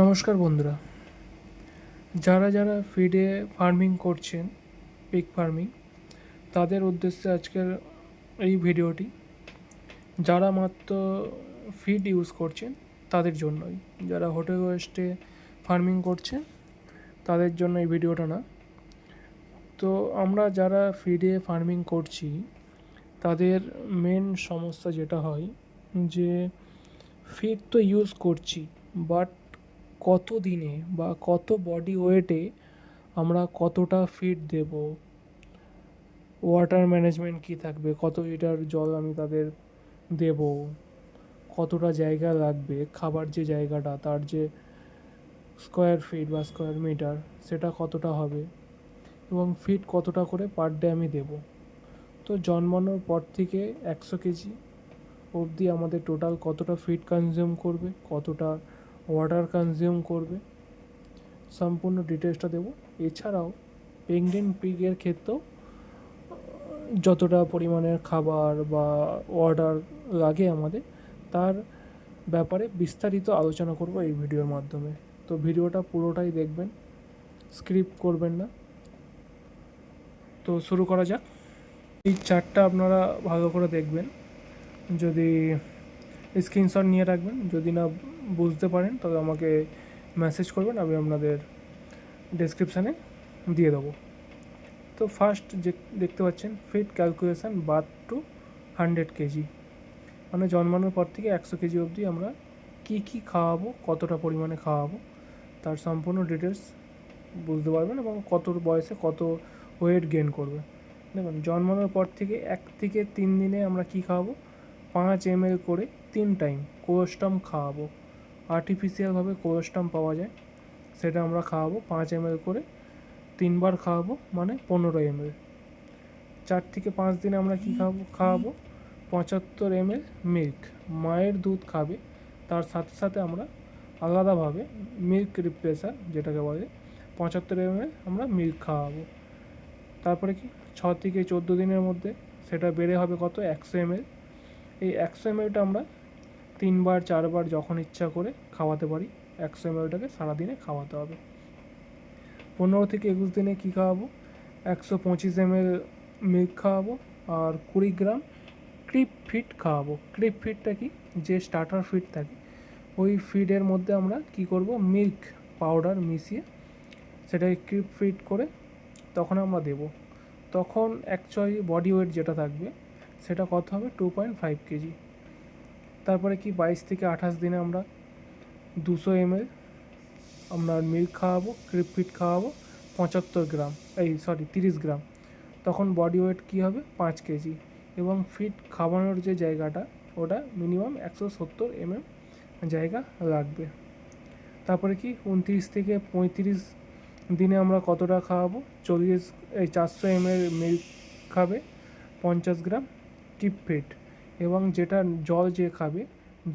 নমস্কার বন্ধুরা, যারা যারা ফিডে ফার্মিং করছেন, পিগ ফার্মিং, তাদের উদ্দেশ্যে আজকের এই ভিডিওটি। যারা মাত্র ফিড ইউজ করছেন তাদের জন্যই, যারা হোটেল ওয়েস্টে ফার্মিং করছেন তাদের জন্য এই ভিডিওটা না। তো আমরা যারা ফিডে ফার্মিং করছি তাদের মেন সমস্যা যেটা হয় যে ফিড তো ইউজ করছি, বাট কত দিনে বা কত বডি ওয়েটে আমরা কতটা ফিড দেব, ওয়াটার ম্যানেজমেন্ট কী থাকবে, কত লিটার জল আমি তাদের দেব, কতটা জায়গা লাগবে, খাবার যে জায়গাটা তার যে স্কোয়ার ফিট বা স্কোয়ার মিটার সেটা কতটা হবে, এবং ফিড কতটা করে পার ডে আমি দেব। তো জন্মানোর পর থেকে 100 কেজি অবধি আমাদের টোটাল কতটা ফিড কনজিউম করবে, কতটা ওয়াটার কনজিউম করবে, সম্পূর্ণ ডিটেলসটা দেবো। এছাড়াও প্রেগনেন্ট পিগের ক্ষেত্রেও যতটা পরিমাণের খাবার বা ওয়াটার লাগে আমাদের, তার ব্যাপারে বিস্তারিত আলোচনা করব এই ভিডিওর মাধ্যমে। তো ভিডিওটা পুরোটাই দেখবেন, স্ক্রিপ্ট করবেন না। তো শুরু করা যাক। এই চার্টটা আপনারা ভালো করে দেখবেন, যদি স্ক্রিনশট নিয়ে রাখবেন, যদি না বুঝতে পারেন তবে আমাকে মেসেজ করবেন, আমি আপনাদের ডেসক্রিপশানে দিয়ে দেবো। তো ফার্স্ট যে দেখতে পাচ্ছেন, feed calculation birth two 100 KG, মানে জন্মানোর পর থেকে 100 কেজি অবধি আমরা কী কী খাওয়াবো, কতটা পরিমাণে খাওয়াবো, তার সম্পূর্ণ ডিটেলস বুঝতে পারবেন, এবং কত বয়সে কত ওয়েট গেইন করবে। দেখুন, জন্মানোর পর থেকে 1 থেকে 3 দিনে আমরা কী খাওয়াবো, 5 ml করে 3 টাইম কোলোস্টাম খাওয়াবো। আর্টিফিশিয়ালভাবে কোলোস্টাম পাওয়া যায়, সেটা আমরা খাওয়াবো 5 ml করে 3বার খাওয়াবো, মানে 15 ml। 4 থেকে 5 দিনে আমরা কী খাওয়াবো 75 ml মিল্ক। মায়ের দুধ খাবে, তার সাথে সাথে আমরা আলাদাভাবে মিল্ক রিপ্লেসার যেটাকে বলে 75 ml আমরা মিল্ক খাওয়াবো। তারপরে কি 6 থেকে 14 দিনের মধ্যে সেটা বেড়ে হবে কত, 100 ml। এই 100 mlটা আমরা 3বার 4বার যখন ইচ্ছা করে খাওয়াতে পারি। 100 mlটাকে সারাদিনে খাওয়াতে হবে। 15 থেকে 21 দিনে কী খাওয়াবো, 125 ml মিল্ক খাওয়াবো, আর 20 গ্রাম ক্রিপ ফিড খাওয়াবো। ক্রিপ ফিডটা কি, যে স্টার্টার ফিড থাকে ওই ফিডের মধ্যে আমরা কি করব, মিল্ক পাউডার মিশিয়ে সেটাকে ক্রিপ ফিড করে তখন আমরা দেব। তখন অ্যাকচুয়ালি বডি ওয়েট যেটা থাকবে সেটা কত হবে, 2.5 কেজি। তারপরে কি 22 থেকে 28 দিনে আমরা 200 ml আমরা মিল্ক খাওয়াবো, ক্রিপ ফিড খাওয়াবো 75 গ্রাম, 30 গ্রাম। তখন বডি ওয়েট কী হবে, 5 কেজি, এবং ফিড খাওয়ানোর যে জায়গাটা ওটা মিনিমাম 170 জায়গা লাগবে। তারপরে কি 29 থেকে 35 দিনে আমরা কতটা খাওয়াবো, 400 ml মিল্ক খাবে, 50 গ্রাম কিপ ফিড, এবং যেটা জল যে খাবে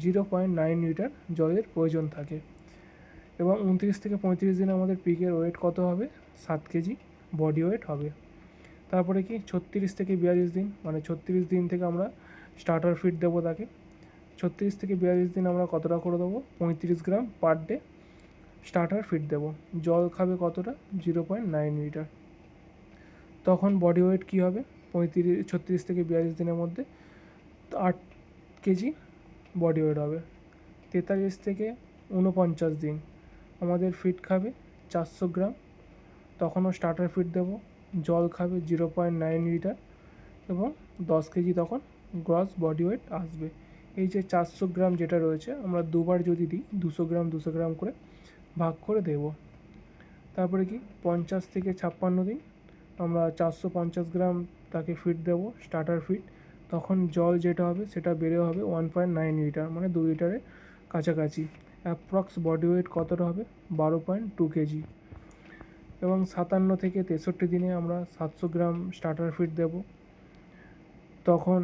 0.9 লিটার জলের প্রয়োজন থাকে। এবং 29 থেকে 35 দিনে আমাদের পিকের ওয়েট কত হবে, 7 কেজি বডি ওয়েট হবে। তারপরে কি 36 থেকে 42 দিন, মানে 36 দিন থেকে আমরা স্টার্টার ফিড দেবো তাকে। 36 থেকে 42 দিন আমরা কতটা করে দেবো, 35 গ্রাম পার ডে স্টার্টার ফিড দেবো। জল খাবে কতটা, 0.9 লিটার। তখন বডি ওয়েট কী হবে, 36 থেকে 42 দিনের মধ্যে 8 কেজি বডি ওয়েট হবে। 43 থেকে 49 দিন আমাদের ফিড খাবে 400 গ্রাম, তখনও স্টার্টার ফিড দেবো। জল খাবে 0.9 লিটার, এবং 10 কেজি তখন গ্রস বডি ওয়েট আসবে। এই যে 400 গ্রাম যেটা রয়েছে, আমরা দুবার যদি দিই 200 গ্রাম 200 গ্রাম করে ভাগ করে দেব। তারপরে কি 50 থেকে 56 দিন আমরা 450 গ্রাম তাকে ফিড দেবো, স্টার্টার ফিড। তখন জল যেটা হবে সেটা বেড়ে হবে 1.9 লিটার, মানে 2 লিটারের কাছাকাছি। অ্যাপ্রক্স বডি ওয়েট কতটা হবে, 12.2 কেজি। এবং 57 থেকে 63 দিনে আমরা 700 গ্রাম স্টার্টার ফিড দেব। তখন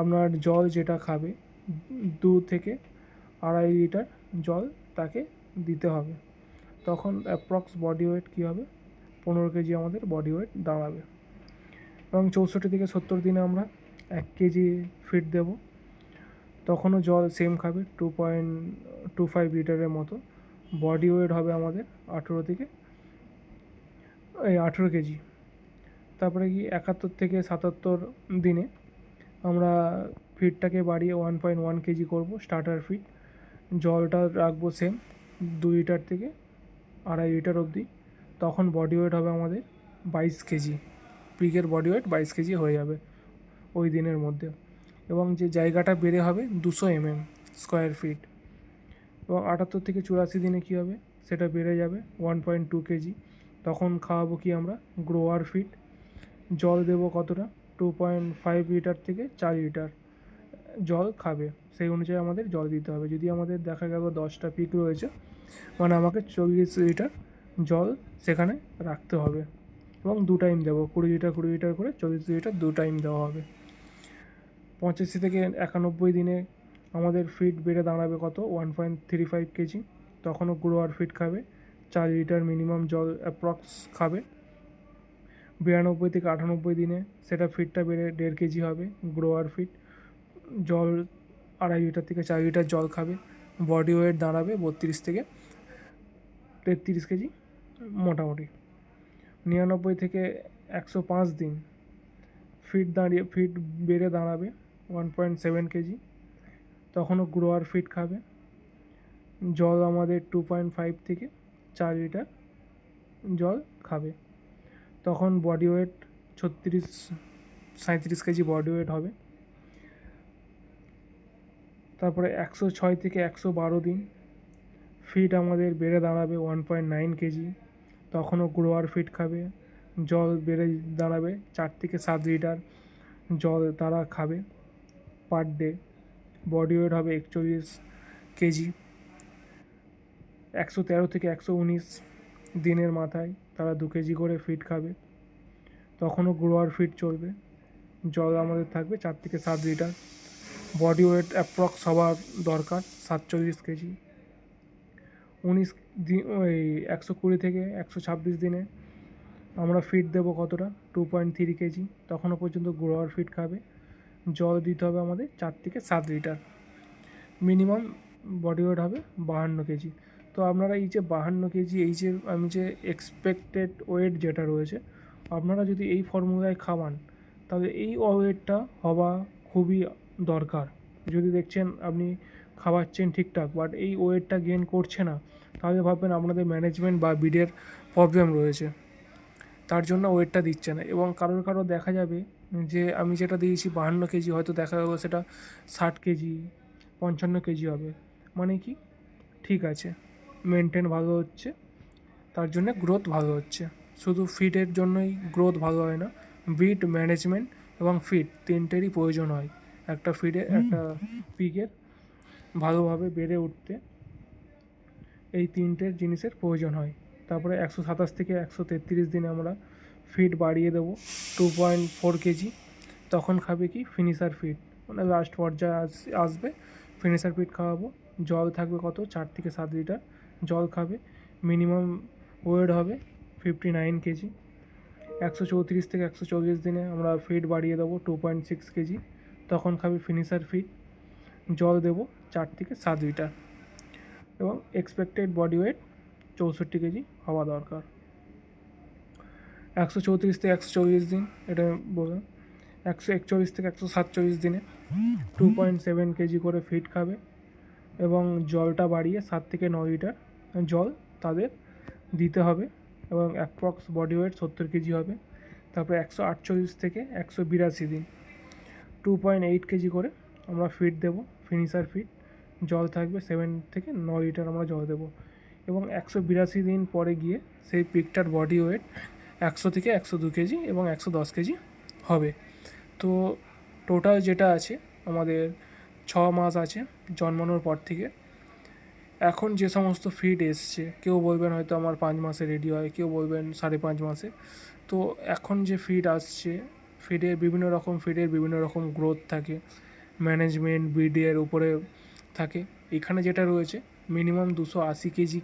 আপনার জল যেটা খাবে 2 থেকে 2.5 লিটার জল তাকে দিতে হবে। তখন অ্যাপ্রক্স বডি ওয়েট কী হবে, 15 কেজি আমাদের বডি ওয়েট দাঁড়াবে। এবং 64 থেকে 70 দিনে আমরা 1 কেজি ফিড দেব। তখনও জল সেম খাবে, 2.25 লিটারের মতো, বডি ওয়েট হবে আমাদের 18 কেজি। তারপরে কি 71 থেকে 77 দিনে আমরা ফিডটাকে বাড়িয়ে 1.1 কেজি করবো স্টার্টার ফিড। জলটা রাখবো সেম 2 লিটার থেকে 2.5 লিটার অবধি। তখন বডি ওয়েট হবে আমাদের 22 কেজি। পিগের বডি ওয়েট 22 কেজি হয়ে যাবে ওই দিনের মধ্যে। এবং যে জায়গাটা বেড়ে হবে 200 স্কোয়ার ফিট। এবং 78 থেকে 84 দিনে কী হবে, সেটা বেড়ে যাবে 1.2 কেজি। তখন খাওয়াবো কি আমরা গ্রোয়ার ফিড। জল দেবো কতটা, 2.5 লিটার থেকে 4 লিটার জল খাবে, সেই অনুযায়ী আমাদের জল দিতে হবে। যদি আমাদের দেখা গেল 10টা পিক রয়েছে, মানে আমাকে 40 লিটার জল সেখানে রাখতে হবে। এবং 2 টাইম দেবো, 20 লিটার করে 40 লিটার 2 টাইম দেওয়া হবে। 85 থেকে 91 দিনে আমাদের ফিড বেড়ে দাঁড়াবে কত, 1.35 কেজি। তখনও গ্রোয়ার ফিড খাবে, 4 লিটার মিনিমাম জল অ্যাপ্রক্স খাবে। 92 থেকে 98 দিনে সেটা ফিডটা বেড়ে 1.5 কেজি হবে গ্রোয়ার ফিড। জল 2.5 লিটার থেকে 4 লিটার জল খাবে। বডি ওয়েট দাঁড়াবে 32 থেকে 33 কেজি মোটামুটি। 99 থেকে 105 দিন ফিড বেড়ে দাঁড়াবে 1.7 কেজি। তখনও গ্রোয়ার ফিড খাবে। জল আমাদের 2.5 থেকে 4 লিটার জল খাবে। তখন body weight 37 KG body weight হবে। তারপরে 106 থেকে 112 দিন ফিড আমাদের বেড়ে দাঁড়াবে 1.9 কেজি। তখনও গ্রোয়ার ফিড খাবে। জল বেড়ে দাঁড়াবে 4 থেকে 7 লিটার জল তারা খাবে পার ডে। বডি ওয়েট হবে 41 কেজি। 113 থেকে 119 দিনের মাথায় তারা 2 কেজি করে ফিড খাবে। তখনও গ্রোয়ার ফিড চলবে। জল আমাদের থাকবে 4 থেকে 7 লিটার। বডি ওয়েট অ্যাপ্রক্স হওয়ার দরকার 47 কেজি। 120 থেকে 126 দিনে আমরা ফিড দেবো কতটা, 2.3 কেজি। তখনও পর্যন্ত গ্রোয়ার ফিড খাবে। জল দিতে হবে আমাদের 4 থেকে 7 লিটার। মিনিমাম বডি ওয়েট হবে 52 কেজি। তো আপনারা এই যে 52 কেজি, এই যে আমি যে এক্সপেক্টেড ওয়েট যেটা রয়েছে, আপনারা যদি এই ফর্মুলায় খাওয়ান, তাহলে এই ওয়েটটা হওয়া খুবই দরকার। যদি দেখছেন আপনি খাওয়াচ্ছেন ঠিকঠাক, বাট এই ওয়েটটা গেইন করছে না, তাহলে ভাববেন আপনাদের ম্যানেজমেন্ট বা বিডের প্রবলেম রয়েছে, তার জন্য ওয়েটটা দিচ্ছে না। এবং কারোর দেখা যাবে যে আমি যেটা দিয়েছি 52 কেজি, হয়তো দেখা গেলো সেটা 60 কেজি 55 কেজি হবে। মানে কি, ঠিক আছে, মেনটেন ভালো হচ্ছে, তার জন্যে গ্রোথ ভালো হচ্ছে। শুধু ফিডের জন্যই গ্রোথ ভালো হয় না, ব্রিড ম্যানেজমেন্ট এবং ফিড তিনটেরই প্রয়োজন হয় একটা পিগের ভালোভাবে বেড়ে উঠতে। এই তিনটের জিনিসের প্রয়োজন হয়। তারপরে 127 থেকে 133 দিনে আমরা ফিড বাড়িয়ে দেবো 2.4 কেজি। তখন খাবে কি ফিনিশার ফিড, মানে লাস্ট পর্যায়ে আসবে ফিনিশার ফিড খাওয়াবো। জল থাকবে কত, 4 থেকে 7 লিটার জল খাবে। মিনিমাম ওয়েট হবে 59 কেজি। 134 থেকে 140 দিনে আমরা ফিড বাড়িয়ে দেবো 2.6 কেজি। তখন খাবে ফিনিশার ফিড। জল দেবো 4 থেকে 7 লিটার। এবং এক্সপেক্টেড বডি ওয়েট 64 কেজি হওয়া দরকার। 134 থেকে 140 দিন, এটা বললাম। 141 থেকে 147 দিনে 2.7 কেজি করে ফিড খাবে। এবং জলটা বাড়িয়ে 7 থেকে 9 লিটার জল তাদের দিতে হবে। এবং অ্যাপ্রক্স বডি ওয়েট 70 কেজি হবে। তারপরে 148 থেকে 182 দিন 2.8 কেজি করে আমরা ফিড দেবো, ফিনিশার ফিড। জল থাকবে 7 থেকে 9 লিটার আমরা জল দেবো। এবং 182 দিন পরে গিয়ে সেই পিগটার বডি ওয়েট 100 থেকে 102 কেজি এবং 110 কেজি হবে। তো টোটাল যেটা আছে আমাদের 6 মাস আছে জন্মানোর পর থেকে। এখন যে সমস্ত ফিড এসছে, কেউ বলবেন হয়তো আমার 5 মাসে রেডি হয়, কেউ বলবেন 5.5 মাসে। তো এখন যে ফিড আসছে, ফিডের বিভিন্ন রকম গ্রোথ থাকে, ম্যানেজমেন্ট ব্রিডের উপরে থাকে। এখানে যেটা রয়েছে মিনিমাম 280 কেজি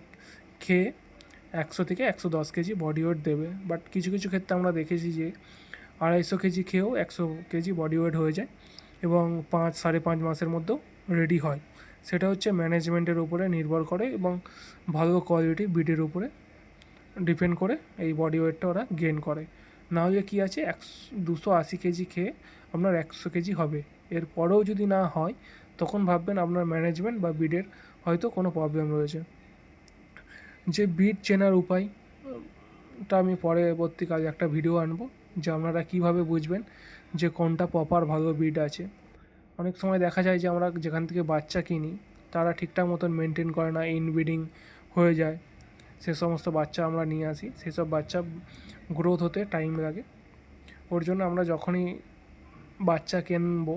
খেয়ে 100 থেকে 110 কেজি বডি ওয়েট দেবে। বাট কিছু কিছু ক্ষেত্রে আমরা দেখেছি যে 250 কেজি খেয়েও 100 কেজি বডি ওয়েট হয়ে যায় এবং 5-5.5 মাসের মধ্যেও রেডি হয়। সেটা হচ্ছে ম্যানেজমেন্টের উপরে নির্ভর করে এবং ভালো কোয়ালিটি বিডের উপরে ডিপেন্ড করে এই বডি ওয়েটটা ওরা গেইন করে। না হলে কী আছে 280 কেজি খেয়ে আপনার 100 কেজি হবে, এরপরেও যদি না হয় তখন ভাববেন আপনার ম্যানেজমেন্ট বা বিডের হয়তো কোনো প্রবলেম রয়েছে। যে বিড চেনার উপায় টা আমি পরবর্তী কালে একটা ভিডিও আনবো, যে আপনারা কীভাবে বুঝবেন যে কোনটা প্রপার ভালো বিড আছে। অনেক সময় দেখা যায় যে আমরা যেখান থেকে বাচ্চা কিনি তারা ঠিকঠাক মতন মেনটেন করে না, ইনব্রিডিং হয়ে যায়, সে সমস্ত বাচ্চা আমরা নিয়ে আসি, সেসব বাচ্চা গ্রোথ হতে টাইম লাগে। ওর জন্য আমরা যখনই বাচ্চা কিনবো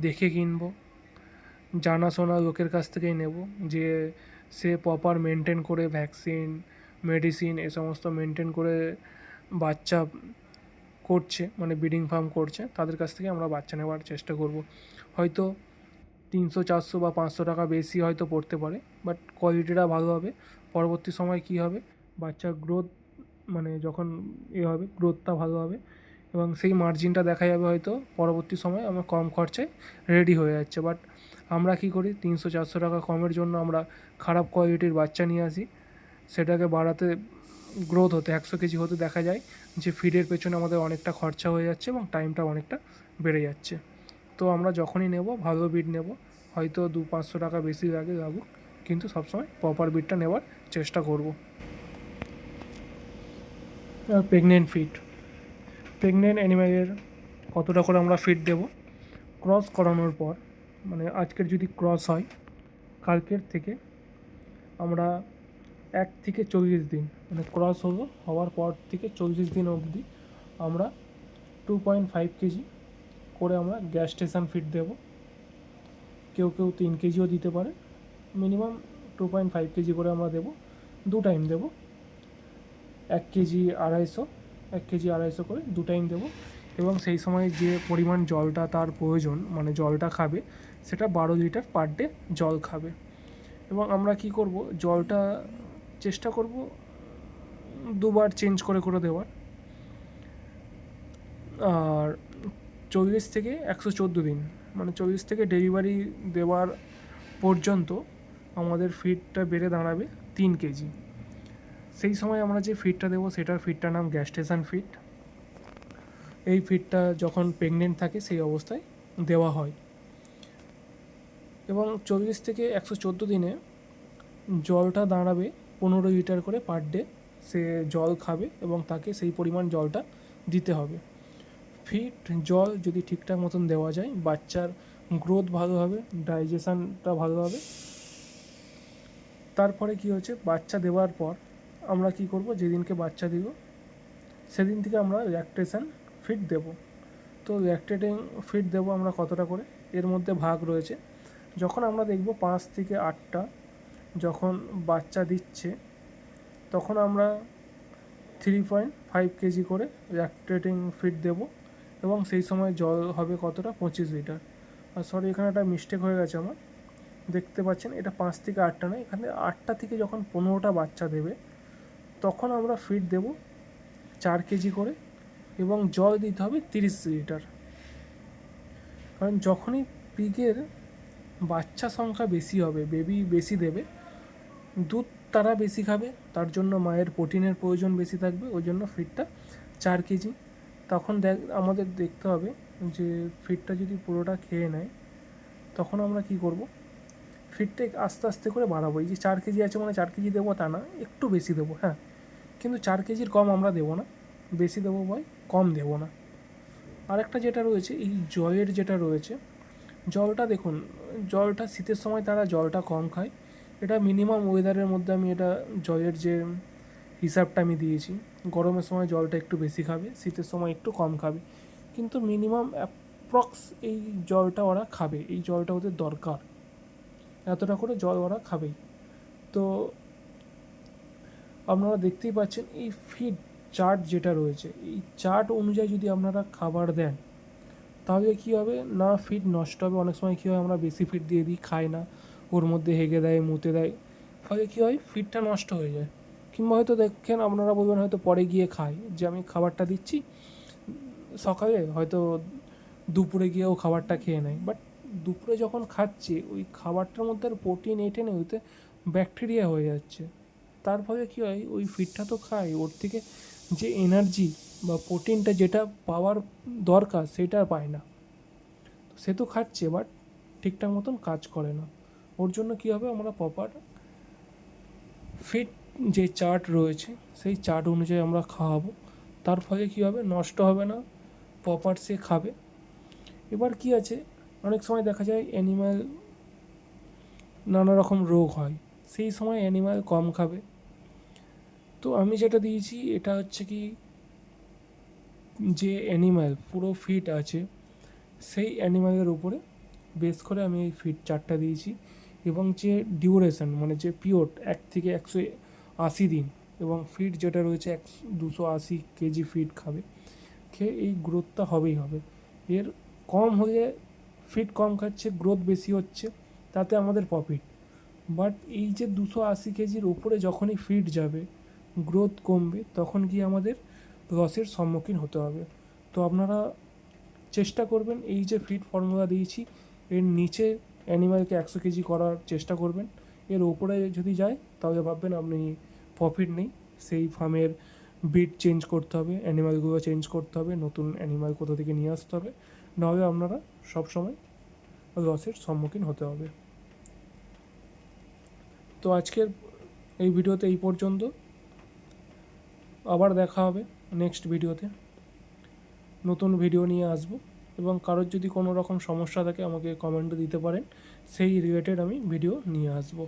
দেখে কিনবো, জানাশোনা লোকের কাছ থেকেই নেব, যে সে প্রপার মেনটেন করে ভ্যাকসিন মেডিসিন এ সমস্ত মেনটেন করে বাচ্চা করছে, মানে ব্রিডিং ফার্ম করছে, তাদের কাছ থেকে আমরা বাচ্চা নেওয়ার চেষ্টা করব। হয়তো 300 400 বা 500 টাকা বেশি হয়তো পড়তে পারে, বাট কোয়ালিটিটা ভালো হবে। পরবর্তী সময় কী হবে, বাচ্চার গ্রোথ মানে যখন হবে গ্রোথটা ভালো হবে এবং সেই মার্জিনটা দেখা যাবে হয়তো পরবর্তী সময় আমরা কম খরচায় রেডি হয়ে যাচ্ছে। বাট আমরা কী করি, 300 400 টাকা কমের জন্য আমরা খারাপ কোয়ালিটির বাচ্চা নিয়ে আসি, সেটাকে বাড়াতে গ্রোথ হতে 100 কেজি হতে দেখা যায় যে ফিডের পেছনে আমাদের অনেকটা খরচা হয়ে যাচ্ছে এবং টাইমটা অনেকটা বেড়ে যাচ্ছে। তো আমরা যখনই নেব ভালো বিড নেব, হয়তো 200-500 টাকা বেশি লাগুক, কিন্তু সবসময় প্রপার বিডটা নেওয়ার চেষ্টা করব। প্রেগনেন্ট ফিড, প্রেগনেন্ট অ্যানিম্যালের কতটা করে আমরা ফিড দেব, ক্রস করানোর পর, মানে আজকের যদি ক্রস হয় কালকের থেকে আমরা 1 থেকে 40 দিন, মানে ক্রস হওয়ার পর থেকে 40 দিন অবধি আমরা 2.5 কেজি করে আমরা গ্যাস্টেশন ফিড দেব। কেউ 3 কেজিও দিতে পারে, মিনিমাম 2.5 কেজি করে আমরা দেব, 2 টাইম দেব, 1 কেজি 250 করে 2 টাইম দেব। এবং সেই সময় যে পরিমাণ জলটা তার প্রয়োজন, মানে জলটা খাবে, সেটা 12 লিটার পার ডে জল খাবে। এবং আমরা কি করব, জলটা চেষ্টা করব 2বার চেঞ্জ করে দেওয়ার। আর 40 থেকে 114 দিন, মানে 40 থেকে ডেলিভারি দেওয়ার পর্যন্ত আমাদের ফিডটা বেড়ে দাঁড়াবে 3 কেজি। সেই সময় আমরা যে ফিডটা দেবো সেটার ফিডটার নাম গ্যাস্টেশন ফিড। এই ফিডটা যখন প্রেগনেন্ট থাকে সেই অবস্থায় দেওয়া হয়। এবং 40 থেকে 114 দিনে জলটা দাঁড়াবে 15 লিটার করে পার ডে, সে জল খাবে এবং তাকে সেই পরিমাণ জলটা দিতে হবে। ফিড জল যদি ঠিকঠাক মতন দেওয়া যায়, বাচ্চার গ্রোথ ভালো হবে, ডাইজেশনটা ভালো হবে। তারপরে কি হচ্ছে, বাচ্চা দেওয়ার পর আমরা কি করব, যেদিনকে বাচ্চা দিব সেদিন থেকে আমরা ল্যাকটেশন ফিড দেব। তো ল্যাকটেটিং ফিড দেবো আমরা কতটা করে, এর মধ্যে ভাগ রয়েছে। যখন আমরা দেখব 5 থেকে 8টা যখন বাচ্চা দিচ্ছে, তখন আমরা 3.5 কেজি করে ল্যাকটেটিং ফিড দেব এবং সেই সময় জল হবে কতটা, 25 লিটার। আর সরি, এখানে একটা মিস্টেক হয়ে গেছে আমার, দেখতে পাচ্ছেন এটা 5 থেকে 8টা নয়, এখানে 8টা থেকে যখন 15টা বাচ্চা দেবে তখন আমরা ফিড দেব 4 কেজি করে এবং জল দিতে হবে 30 লিটার। কারণ যখনই পিগের বাচ্চা সংখ্যা বেশি হবে, বেবি বেশি দেবে, দুধ তারা বেশি খাবে, তার জন্য মায়ের প্রোটিনের প্রয়োজন বেশি থাকবে, ওই জন্য ফিডটা 4 কেজি। তখন আমাদের দেখতে হবে যে ফিডটা যদি পুরোটা খেয়ে নেয়, তখন আমরা কি করব, ফিডটা আস্তে আস্তে করে বাড়াবো। এই যে 4 কেজি আছে মানে 4 কেজি দেবো তা না, একটু বেশি দেবো, হ্যাঁ, কিন্তু 4 কেজির কম আমরা দেবো না, বেশি দেবো ভাই, কম দেবো না। আরেকটা যেটা রয়েছে, এই জলের যেটা রয়েছে, জলটা দেখুন, জলটা শীতের সময় তারা জলটা কম খায়, এটা মিনিমাম ওয়েদারের মধ্যে আমি এটা জলের যে হিসাবটা আমি দিয়েছি, গরমের সময় জলটা একটু বেশি খাবে, শীতের সময় একটু কম খাবে, কিন্তু মিনিমাম অ্যাপ্রক্স এই জলটা ওরা খাবে, এই জলটা ওদের দরকার, এতটা করে জল ওরা খাবেই। তো আপনারা দেখতেই পাচ্ছেন এই ফিড চার্ট যেটা রয়েছে, এই চার্ট অনুযায়ী যদি আপনারা খাবার দেন তাহলে কী হবে না, ফিড নষ্ট হবে। অনেক সময় কী হয়, আমরা বেশি ফিড দিয়ে দিই, খায় না, ওর মধ্যে হেগে দেয়, মুতে দেয়, ফলে কী হয়, ফিডটা নষ্ট হয়ে যায়। কিংবা হয়তো দেখেন, আপনারা বলবেন হয়তো পরে গিয়ে খায়, যে আমি খাবারটা দিচ্ছি সকালে, হয়তো দুপুরে গিয়েও খাবারটা খেয়ে নেয়, বাট দুপুরে যখন খাচ্ছে ওই খাবারটার মধ্যে আর প্রোটিন এঁটে নেই, ওতে ব্যাকটেরিয়া হয়ে যাচ্ছে। তার ফলে কী হয়, ওই ফিডটা তো খায়, ওর থেকে যে এনার্জি বা প্রোটিনটা যেটা পাওয়ার দরকার সেটা পায় না। সে তো খাচ্ছে বাট ঠিকঠাক মতন কাজ করে না। ওর জন্য কী হবে, আমরা প্রপার ফিড যে চার্ট রয়েছে সেই চার্ট অনুযায়ী আমরা খাওয়াবো। তার ফলে কী হবে, নষ্ট হবে না, প্রপার সে খাবে। এবার কি আছে, অনেক সময় দেখা যায় অ্যানিম্যাল নানা রকম রোগ হয়, সেই সময় অ্যানিম্যাল কম খাবে। তো আমি যেটা দিয়েছি এটা হচ্ছে কি, যে অ্যানিম্যাল পুরো ফিট আছে সেই অ্যানিম্যালের উপরে বেস করে আমি এই ফিড চার্টটা দিয়েছি। এবং যে ডিউরেশন মানে যে পিরিয়ড 1 থেকে 180 দিন, এবং ফিড যেটা রয়েছে 280 কেজি ফিড খাবে, খেয়ে এই গ্রোথটা হবেই হবে। এর কম হলে, ফিড কম খাচ্ছে গ্রোথ বেশি হচ্ছে, তাতে আমাদের প্রফিট। বাট এই যে 280 কেজির উপরে যখনই ফিড যাবে, গ্রোথ কমবে, তখন কি আমাদের লসের সম্মুখীন হতে হবে। তো আপনারা চেষ্টা করবেন, এই যে ফিড ফর্মুলা দিয়েছি এর নিচে অ্যানিম্যালকে 100 কেজি করার চেষ্টা করবেন। এর ওপরে যদি যায় তাহলে ভাববেন আপনি প্রফিট নেই, সেই ফার্মের ব্রিড চেঞ্জ করতে হবে, অ্যানিম্যালগুলো চেঞ্জ করতে হবে, নতুন অ্যানিম্যাল কোথা থেকে নিয়ে আসতে হবে, নাহলে আপনারা সবসময় লসের সম্মুখীন হতে হবে। তো আজকের এই ভিডিওতে এই পর্যন্ত, আবার দেখা হবে নেক্সট ভিডিওতে। নতুন ভিডিও নিয়ে আসবো, এবং কারোর যদি কোনো রকম সমস্যা থাকে আমাকে কমেন্টে দিতে পারেন, সেই রিলেটেড আমি ভিডিও নিয়ে আসবো।